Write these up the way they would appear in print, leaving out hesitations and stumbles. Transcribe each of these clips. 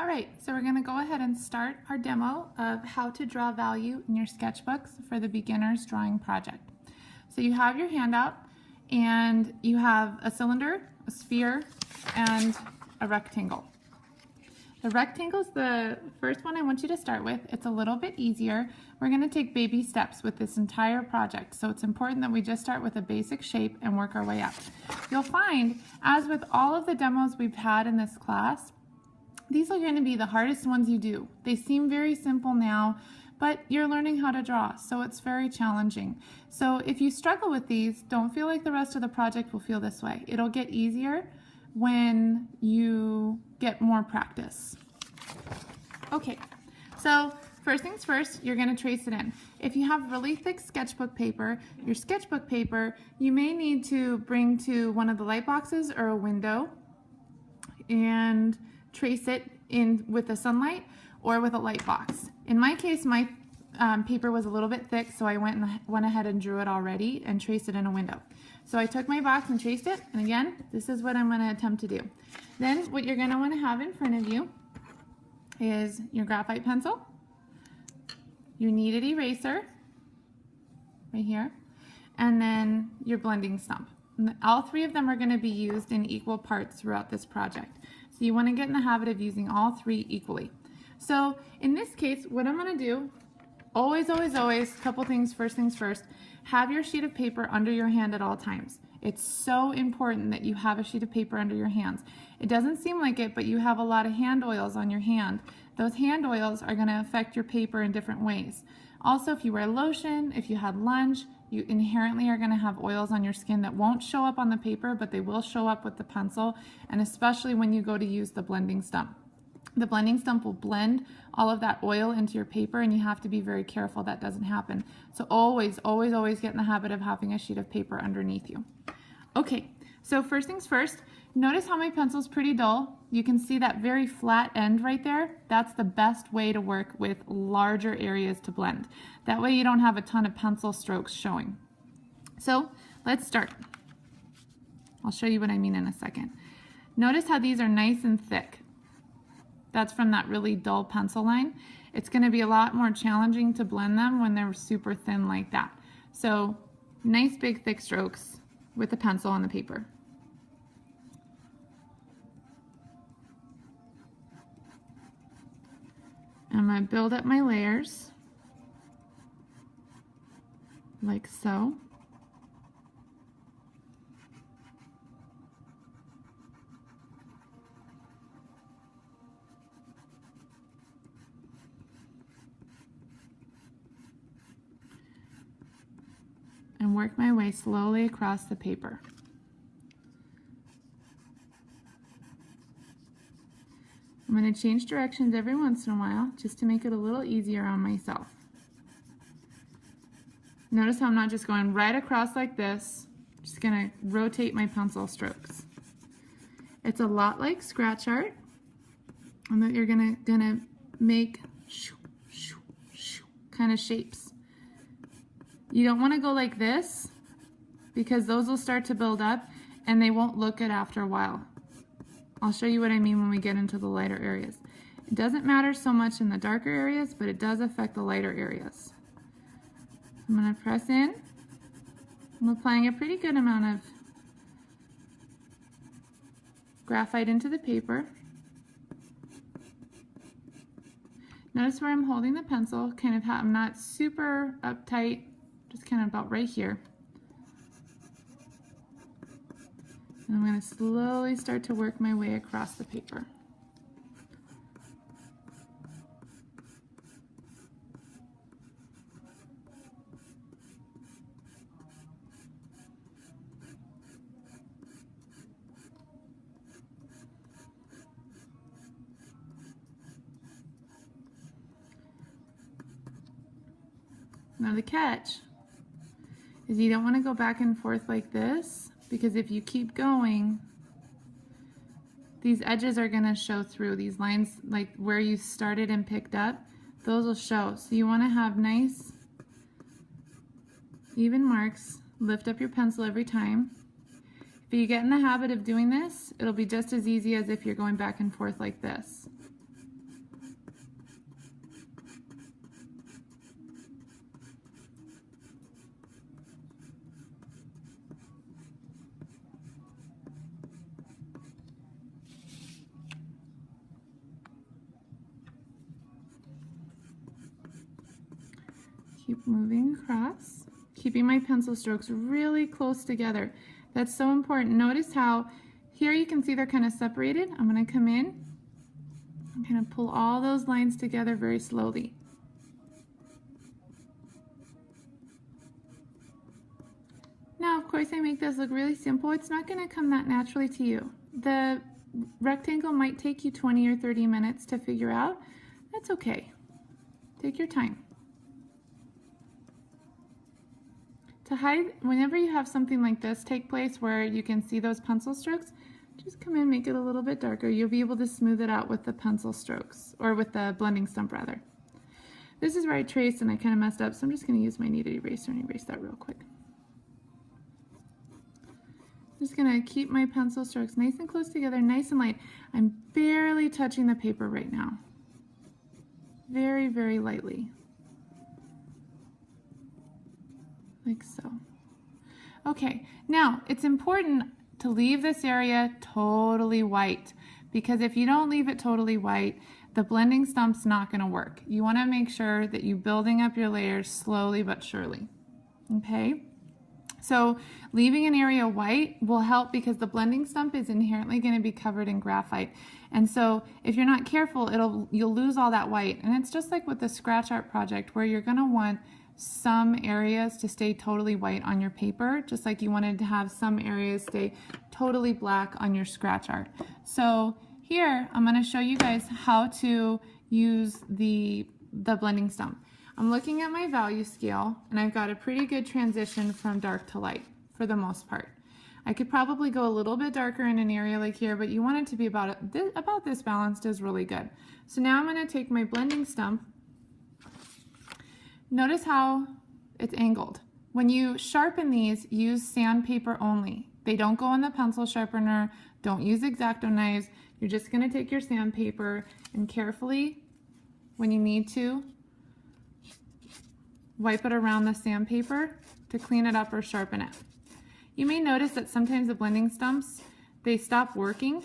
All right, so we're going to go ahead and start our demo of how to draw value in your sketchbooks for the beginner's drawing project. So you have your handout and you have a cylinder, a sphere, and a rectangle. The rectangle is the first one I want you to start with. It's a little bit easier. We're going to take baby steps with this entire project, so it's important that we just start with a basic shape and work our way up. You'll find, as with all of the demos we've had in this class, these are going to be the hardest ones you do. They seem very simple now, but you're learning how to draw, so it's very challenging. So if you struggle with these, don't feel like the rest of the project will feel this way. It'll get easier when you get more practice. Okay, so first things first, you're going to trace it in. If you have really thick sketchbook paper, your sketchbook paper, you may need to bring to one of the light boxes or a window and trace it in with the sunlight or with a light box. In my case, my paper was a little bit thick, so I went ahead and drew it already and traced it in a window. So I took my box and traced it, and again, this is what I'm going to attempt to do. Then what you're going to want to have in front of you is your graphite pencil, your kneaded eraser, right here, and then your blending stump. And all three of them are going to be used in equal parts throughout this project. So you want to get in the habit of using all three equally. So in this case, what I'm going to do, always, couple things first, have your sheet of paper under your hand at all times. It's so important that you have a sheet of paper under your hands. It doesn't seem like it, but you have a lot of hand oils on your hand. Those hand oils are going to affect your paper in different ways. Also, if you wear lotion, if you had lunch, you inherently are going to have oils on your skin that won't show up on the paper, but they will show up with the pencil, and especially when you go to use the blending stump. The blending stump will blend all of that oil into your paper, and you have to be very careful that doesn't happen. So always get in the habit of having a sheet of paper underneath you. Okay, so first things first, notice how my pencil's pretty dull. You can see that very flat end right there. That's the best way to work with larger areas to blend. That way you don't have a ton of pencil strokes showing. So let's start. I'll show you what I mean in a second. Notice how these are nice and thick. That's from that really dull pencil line. It's going to be a lot more challenging to blend them when they're super thin like that. So nice big thick strokes with the pencil on the paper. I'm going to build up my layers like so. And work my way slowly across the paper. I'm going to change directions every once in a while just to make it a little easier on myself. Notice how I'm not just going right across like this, I'm just going to rotate my pencil strokes. It's a lot like scratch art, and that you're gonna make kind of shapes. You don't want to go like this because those will start to build up and they won't look good after a while. I'll show you what I mean when we get into the lighter areas. It doesn't matter so much in the darker areas, but it does affect the lighter areas. I'm going to press in. I'm applying a pretty good amount of graphite into the paper. Notice where I'm holding the pencil, I'm not super uptight, just kind of about right here. And I'm going to slowly start to work my way across the paper. Now the catch is you don't want to go back and forth like this, because if you keep going, these edges are going to show through. These lines, like where you started and picked up, those will show. So you want to have nice, even marks. Lift up your pencil every time. If you get in the habit of doing this, it'll be just as easy as if you're going back and forth like this. Keep moving across, keeping my pencil strokes really close together. That's so important. Notice how here you can see they're kind of separated. I'm going to come in and kind of pull all those lines together very slowly. Now, of course, I make this look really simple. It's not going to come that naturally to you. The rectangle might take you 20 or 30 minutes to figure out. That's okay. Take your time. To hide, whenever you have something like this take place where you can see those pencil strokes, just come in, make it a little bit darker. You'll be able to smooth it out with the pencil strokes, or with the blending stump rather. This is where I traced and I kind of messed up, so I'm just going to use my kneaded eraser and erase that real quick. I'm just going to keep my pencil strokes nice and close together, nice and light. I'm barely touching the paper right now. Very, very lightly. Like so. Okay, now it's important to leave this area totally white, because if you don't leave it totally white, the blending stump's not going to work. You want to make sure that you're building up your layers slowly but surely. Okay? So leaving an area white will help because the blending stump is inherently going to be covered in graphite. And so if you're not careful, you'll lose all that white. And it's just like with the scratch art project where you're going to want some areas to stay totally white on your paper, just like you wanted to have some areas stay totally black on your scratch art. So here I'm going to show you guys how to use the blending stump. I'm looking at my value scale and I've got a pretty good transition from dark to light for the most part. I could probably go a little bit darker in an area like here, but you want it to be about this balanced is really good. So now I'm going to take my blending stump. Notice how it's angled. When you sharpen these, use sandpaper only. They don't go in the pencil sharpener. Don't use X-Acto knives. You're just going to take your sandpaper and carefully, when you need to, wipe it around the sandpaper to clean it up or sharpen it. You may notice that sometimes the blending stumps, they stop working,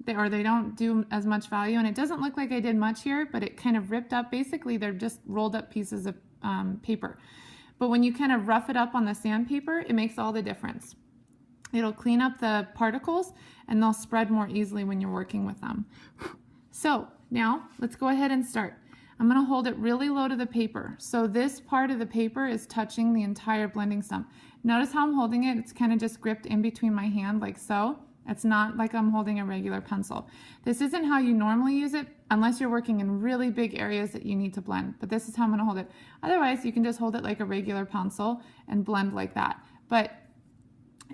or they don't do as much value, and it doesn't look like I did much here, but it kind of ripped up. Basically, they're just rolled up pieces of paper. But when you kind of rough it up on the sandpaper, it makes all the difference. It'll clean up the particles and they'll spread more easily when you're working with them. So now let's go ahead and start. I'm going to hold it really low to the paper. So this part of the paper is touching the entire blending stump. Notice how I'm holding it. It's kind of just gripped in between my hand like so. It's not like I'm holding a regular pencil. This isn't how you normally use it unless you're working in really big areas that you need to blend, but this is how I'm going to hold it. Otherwise, you can just hold it like a regular pencil and blend like that. But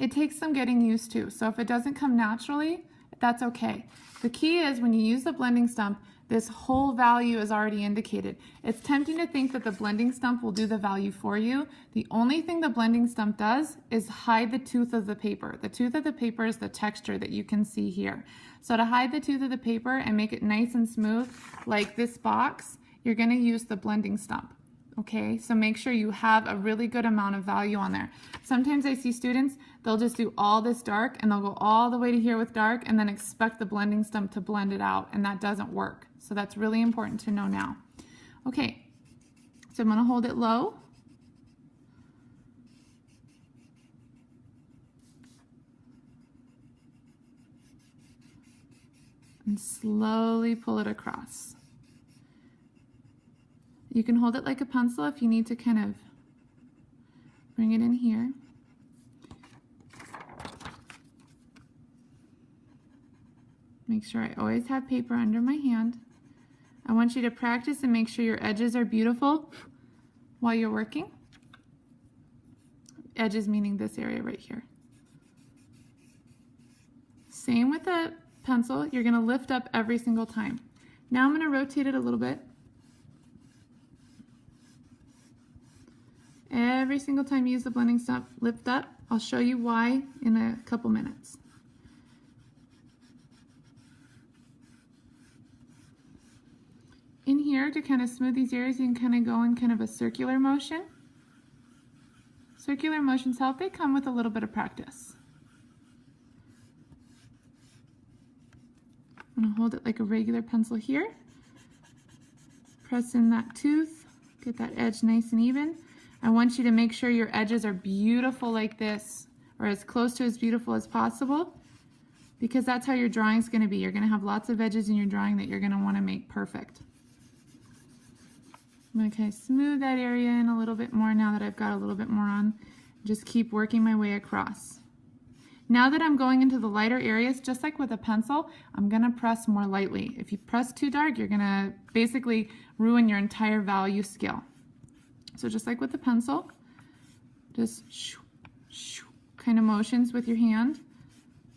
it takes some getting used to, so if it doesn't come naturally, that's okay. The key is when you use the blending stump, this whole value is already indicated. It's tempting to think that the blending stump will do the value for you. The only thing the blending stump does is hide the tooth of the paper. The tooth of the paper is the texture that you can see here. So to hide the tooth of the paper and make it nice and smooth, like this box, you're going to use the blending stump. Okay, so make sure you have a really good amount of value on there. Sometimes I see students, they'll just do all this dark and they'll go all the way to here with dark and then expect the blending stump to blend it out, and that doesn't work. So that's really important to know now. Okay, so I'm going to hold it low. And slowly pull it across. You can hold it like a pencil if you need to kind of bring it in here. Make sure I always have paper under my hand. I want you to practice and make sure your edges are beautiful while you're working. Edges meaning this area right here. Same with the pencil, you're going to lift up every single time. Now I'm going to rotate it a little bit. Every single time you use the blending stump, lift up. I'll show you why in a couple minutes. In here, to kind of smooth these areas, you can kind of go in kind of a circular motion. Circular motions help. They come with a little bit of practice. I'm going to hold it like a regular pencil here. Press in that tooth, get that edge nice and even. I want you to make sure your edges are beautiful like this, or as close to as beautiful as possible, because that's how your drawing's going to be. You're going to have lots of edges in your drawing that you're going to want to make perfect. I'm going to kind of smooth that area in a little bit more now that I've got a little bit more on. Just keep working my way across. Now that I'm going into the lighter areas, just like with a pencil, I'm going to press more lightly. If you press too dark, you're going to basically ruin your entire value scale. So just like with the pencil, just shoo, shoo, kind of motions with your hand,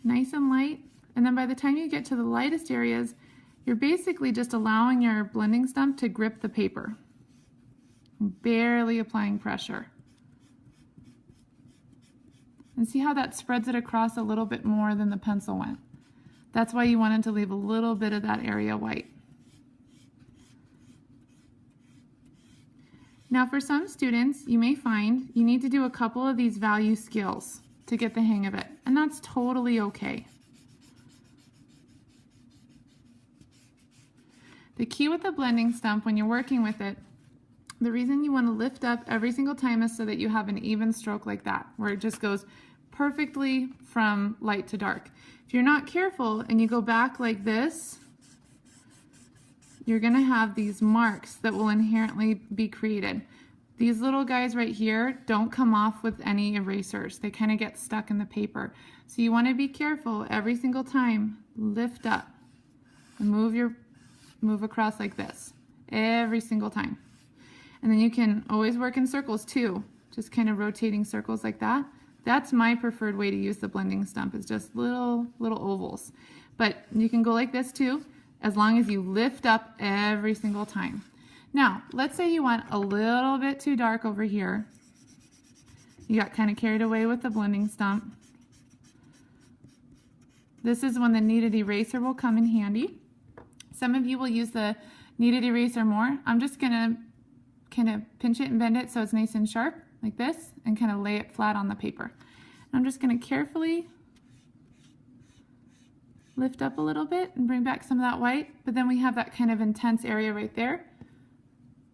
nice and light. And then by the time you get to the lightest areas, you're basically just allowing your blending stump to grip the paper, barely applying pressure. And see how that spreads it across a little bit more than the pencil went. That's why you wanted to leave a little bit of that area white. Now for some students, you may find you need to do a couple of these value scales to get the hang of it, and that's totally okay. The key with the blending stump when you're working with it, the reason you want to lift up every single time is so that you have an even stroke like that, where it just goes perfectly from light to dark. If you're not careful and you go back like this, you're going to have these marks that will inherently be created. These little guys right here don't come off with any erasers. They kind of get stuck in the paper. So you want to be careful every single time. Lift up and move across like this every single time. And then you can always work in circles too, just kind of rotating circles like that. That's my preferred way to use the blending stump, is just little ovals. But you can go like this too, as long as you lift up every single time. Now, let's say you want a little bit too dark over here. You got kind of carried away with the blending stump. This is when the kneaded eraser will come in handy. Some of you will use the kneaded eraser more. I'm just going to kind of pinch it and bend it so it's nice and sharp like this, and kind of lay it flat on the paper. And I'm just going to carefully lift up a little bit and bring back some of that white, but then we have that kind of intense area right there.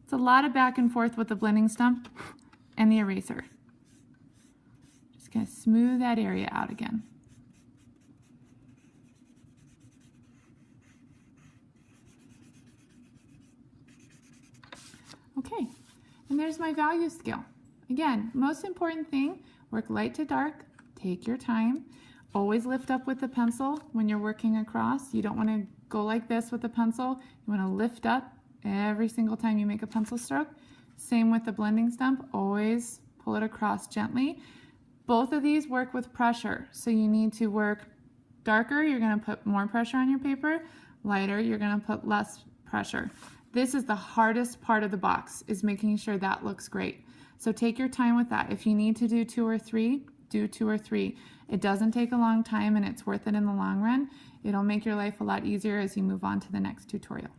It's a lot of back and forth with the blending stump and the eraser. Just going to smooth that area out again. Okay, and there's my value scale. Again, most important thing, work light to dark, take your time. Always lift up with the pencil when you're working across. You don't want to go like this with the pencil. You want to lift up every single time you make a pencil stroke. Same with the blending stump, always pull it across gently. Both of these work with pressure, so you need to work darker, you're going to put more pressure on your paper. Lighter, you're going to put less pressure. This is the hardest part of the box, is making sure that looks great. So take your time with that. If you need to do 2 or 3, do 2 or 3. It doesn't take a long time and it's worth it in the long run. It'll make your life a lot easier as you move on to the next tutorial.